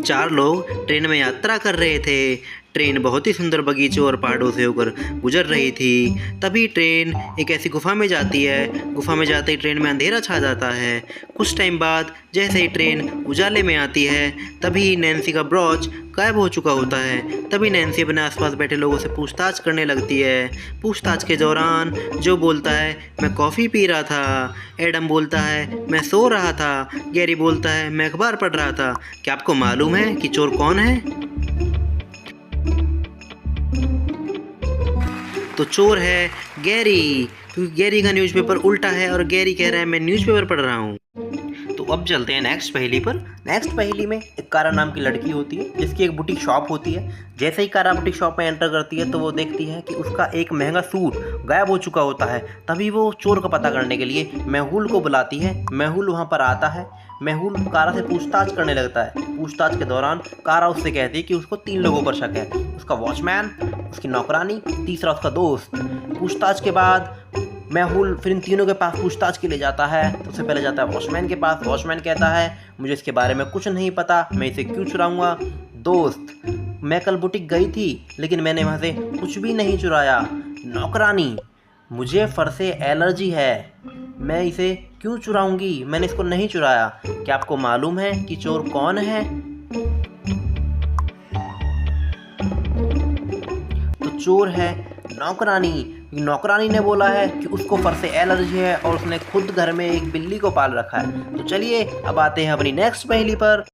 चार लोग ट्रेन में यात्रा कर रहे थे। ट्रेन बहुत ही सुंदर बगीचों और पहाड़ों से होकर गुजर रही थी। तभी ट्रेन एक ऐसी गुफा में जाती है। गुफा में जाते ही ट्रेन में अंधेरा छा जाता है। कुछ टाइम बाद जैसे ही ट्रेन उजाले में आती है, तभी नैन्सी का ब्रोच गायब हो चुका होता है। तभी नैन्सी अपने आसपास बैठे लोगों से पूछताछ करने लगती है। पूछताछ के दौरान जो बोलता है, मैं कॉफ़ी पी रहा था। एडम बोलता है, मैं सो रहा था। गैरी बोलता है, मैं अखबार पढ़ रहा था। क्या आपको मालूम है कि चोर कौन है? तो चोर है गैरी, क्योंकि गैरी का न्यूज़पेपर उल्टा है और गैरी कह रहा है मैं न्यूज़पेपर पढ़ रहा हूँ। तो अब चलते हैं नेक्स्ट पहेली पर। नेक्स्ट पहेली में एक कारा नाम की लड़की होती है जिसकी एक बुटीक शॉप होती है। जैसे ही कारा बुटीक शॉप में एंटर करती है तो वो देखती है कि उसका एक महंगा सूट गायब हो चुका होता है। तभी वो चोर का पता करने के लिए मेहुल को बुलाती है। मेहुल वहाँ पर आता है। मेहुल कारा से पूछताछ करने लगता है। पूछताछ के दौरान कारा उससे कहती है कि उसको 3 लोगों पर शक है, उसका वॉचमैन, उसकी नौकरानी, तीसरा उसका दोस्त। पूछताछ के बाद मेहुल फिर इन तीनों के पास पूछताछ के लिए जाता है। तो सबसे पहले जाता है वॉचमैन के पास। वॉचमैन कहता है, मुझे इसके बारे में कुछ नहीं पता, मैं इसे क्यों चुराऊंगा। दोस्त, मैं कल बुटीक गई थी लेकिन मैंने वहाँ से कुछ भी नहीं चुराया। नौकरानी, मुझे फर से एलर्जी है, मैं इसे क्यों चुराऊंगी, मैंने इसको नहीं चुराया। क्या आपको मालूम है कि चोर कौन है? तो चोर है नौकरानी। नौकरानी ने बोला है कि उसको फर से एलर्जी है और उसने खुद घर में एक बिल्ली को पाल रखा है। तो चलिए अब आते हैं अपनी नेक्स्ट पहेली पर।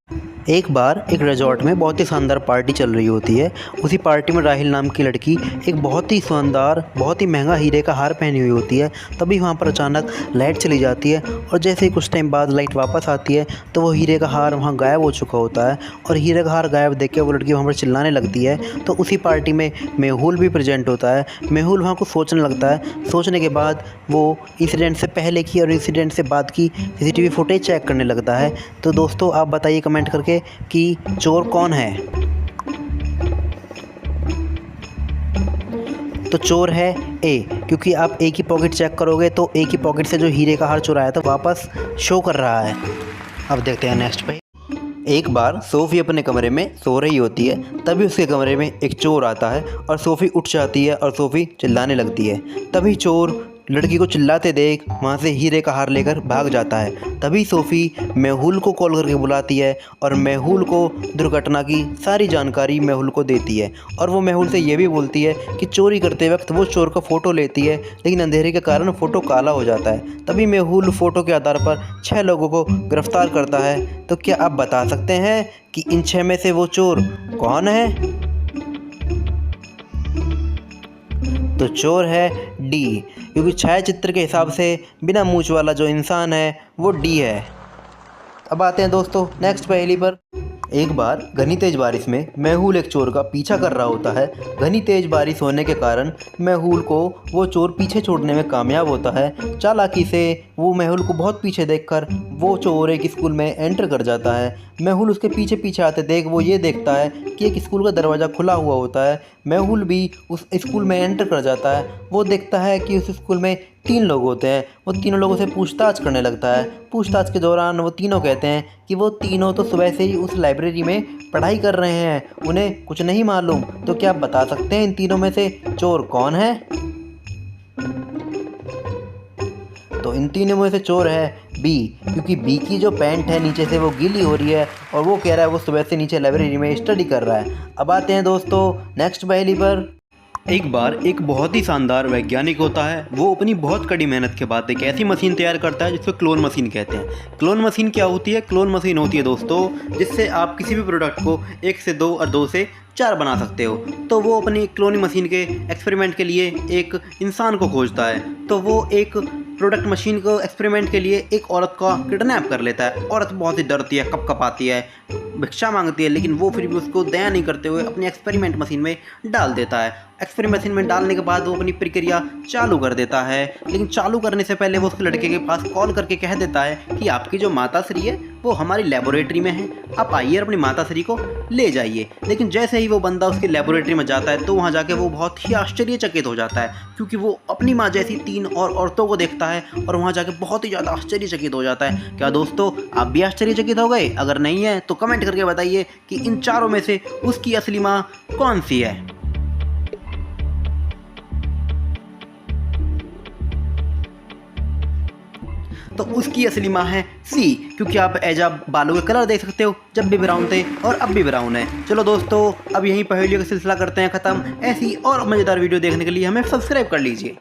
एक बार एक रिजॉर्ट में बहुत ही शानदार पार्टी चल रही होती है। उसी पार्टी में राहिल नाम की लड़की एक बहुत ही शानदार, बहुत ही महंगा हीरे का हार पहनी हुई होती है। तभी वहाँ पर अचानक लाइट चली जाती है और जैसे ही कुछ टाइम बाद लाइट वापस आती है तो वो हीरे का हार वहाँ गायब हो चुका होता है। और हीरे का हार गायब देख के वो लड़की वहाँ पर चिल्लाने लगती है। तो उसी पार्टी में मेहुल भी प्रेजेंट होता है। मेहुल वहाँ को सोचने लगता है। सोचने के बाद वो इंसिडेंट से पहले की और इंसिडेंट से बाद की CCTV फुटेज चेक करने लगता है। तो दोस्तों आप बताइए कमेंट करके कि चोर कौन है? तो चोर है ए, क्योंकि आप ए की पॉकेट चेक करोगे तो ए की पॉकेट से जो हीरे का हार चुराया था वापस शो कर रहा है। अब देखते हैं नेक्स्ट पे। एक बार सोफ़ी अपने कमरे में सो रही होती है। तभी उसके कमरे में एक चोर आता है और सोफ़ी उठ जाती है और सोफ़ी चिल्लाने लगती है। तभी चोर लड़की को चिल्लाते देख वहाँ से हीरे का हार लेकर भाग जाता है। तभी सोफ़ी मेहुल को कॉल करके बुलाती है और मेहुल को दुर्घटना की सारी जानकारी मेहुल को देती है। और वो मेहुल से ये भी बोलती है कि चोरी करते वक्त वो चोर का फ़ोटो लेती है लेकिन अंधेरे के कारण फ़ोटो काला हो जाता है। तभी मेहुल फ़ोटो के आधार पर 6 लोगों को गिरफ्तार करता है। तो क्या आप बता सकते हैं कि इन 6 में से वो चोर कौन है? तो चोर है डी, क्योंकि छायाचित्र के हिसाब से बिना मूंछ वाला जो इंसान है वो डी है। अब आते हैं दोस्तों नेक्स्ट पहेली पर। एक बार घनी तेज बारिश में मेहुल एक चोर का पीछा कर रहा होता है। घनी तेज बारिश होने के कारण मेहुल को वो चोर पीछे छोड़ने में कामयाब होता है। चालाकी से वो मेहुल को बहुत पीछे देखकर वो चोर एक स्कूल में एंटर कर जाता है। मेहुल उसके पीछे पीछे आते देख वो ये देखता है कि एक स्कूल का दरवाज़ा खुला हुआ होता है। मेहुल भी उस स्कूल में एंटर कर जाता है। वो देखता है कि उस स्कूल में 3 लोग होते हैं। वो तीनों लोगों से पूछताछ करने लगता है। पूछताछ के दौरान वो तीनों कहते हैं कि वो तीनों तो सुबह से ही उस लाइब्रेरी में पढ़ाई कर रहे हैं, उन्हें कुछ नहीं मालूम। तो क्या आप बता सकते हैं इन तीनों में से चोर कौन है? तो इन तीनों में से चोर है बी, क्योंकि बी की जो पैंट है नीचे से वो गीली हो रही है और वो कह रहा है वो सुबह से नीचे लाइब्रेरी में स्टडी कर रहा है। अब आते हैं दोस्तों नेक्स्ट पहेली पर। एक बार एक बहुत ही शानदार वैज्ञानिक होता है। वो अपनी बहुत कड़ी मेहनत के बाद एक ऐसी मशीन तैयार करता है जिसको क्लोन मशीन कहते हैं। क्लोन मशीन क्या होती है? क्लोन मशीन होती है दोस्तों जिससे आप किसी भी प्रोडक्ट को 1 से 2 और 2 से 4 बना सकते हो। तो वो अपनी क्लोनिंग मशीन के एक्सपेरिमेंट के लिए एक इंसान को खोजता है। तो वो एक प्रोडक्ट मशीन को एक्सपेरिमेंट के लिए एक औरत का किडनैप कर लेता है। औरत बहुत ही डरती है, कपकपाती है, भिक्षा मांगती है, लेकिन वो फिर भी उसको दया नहीं करते हुए अपनी एक्सपेरिमेंट मशीन में डाल देता है। एक्सपेरिमेंट मशीन में डालने के बाद वो अपनी प्रक्रिया चालू कर देता है। लेकिन चालू करने से पहले वो उसके लड़के के पास कॉल करके कह देता है कि आपकी जो माताश्री है वो हमारी लेबोरेटरी में है, आप आइए और अपनी माताश्री को ले जाइए। लेकिन जैसे ही वो बंदा उसकी लेबोरेटरी में जाता है तो वहाँ जाके वो बहुत ही आश्चर्यचकित हो जाता है, क्योंकि वो अपनी माँ जैसी 3 और औरतों को देखता है और वहाँ जाके बहुत ही ज़्यादा आश्चर्यचकित हो जाता है। क्या दोस्तों आप भी आश्चर्यचकित हो गए? अगर नहीं है तो कमेंट करके बताइए कि इन चारों में से उसकी असली माँ कौन सी है। तो उसकी असली माँ है सी, क्योंकि आप एजा बालों के कलर देख सकते हो, जब भी ब्राउन थे और अब भी ब्राउन है। चलो दोस्तों अब यहीं पहेलियों का सिलसिला करते हैं ख़त्म। ऐसी और मज़ेदार वीडियो देखने के लिए हमें सब्सक्राइब कर लीजिए।